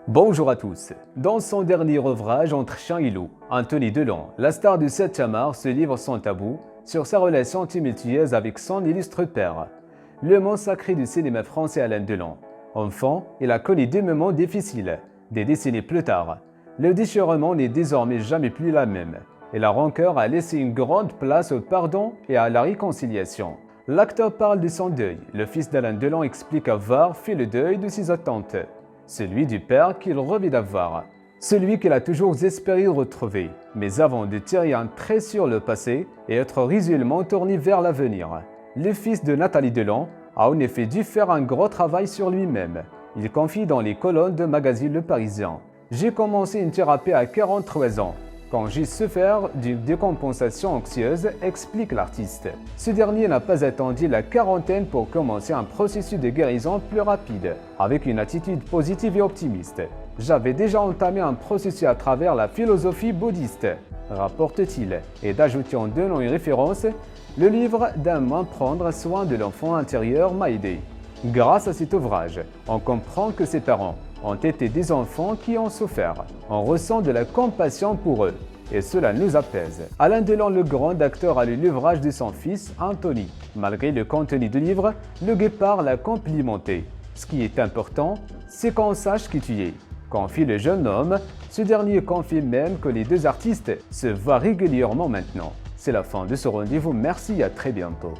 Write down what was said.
Bonjour à tous. Dans son dernier ouvrage Entre chien et loup, Anthony Delon, la star du 7e art, se livre sans tabou sur sa relation tumultueuse avec son illustre père, le monstre sacré du cinéma français Alain Delon. Enfant, il a connu des moments difficiles. Des décennies plus tard, le déchirement n'est désormais jamais plus la même, et la rancœur a laissé une grande place au pardon et à la réconciliation. L'acteur parle de son deuil. Le fils d'Alain Delon explique avoir fait le deuil de ses attentes. Celui du père qu'il revient d'avoir, celui qu'il a toujours espéré retrouver, mais avant de tirer un trait sur le passé et être résolument tourné vers l'avenir. Le fils de Nathalie Delon a en effet dû faire un gros travail sur lui-même. Il confie dans les colonnes de magazine Le Parisien. « J'ai commencé une thérapie à 43 ans, quand j'ai souffert d'une décompensation anxieuse », explique l'artiste. Ce dernier n'a pas attendu la quarantaine pour commencer un processus de guérison plus rapide, avec une attitude positive et optimiste. « J'avais déjà entamé un processus à travers la philosophie bouddhiste », rapporte-t-il, et d'ajouter en donnant une référence, « Le livre d'un moine prendre soin de l'enfant intérieur m'a aidé. Grâce à cet ouvrage, on comprend que ses parents ont été des enfants qui ont souffert. On ressent de la compassion pour eux, et cela nous apaise. » Alain Delon, le grand acteur, a lu l'ouvrage de son fils, Anthony. Malgré le contenu du livre, le guépard l'a complimenté. « Ce qui est important, c'est qu'on sache qui tu es », confie le jeune homme. Ce dernier confie même que les deux artistes se voient régulièrement maintenant. C'est la fin de ce rendez-vous, merci et à très bientôt.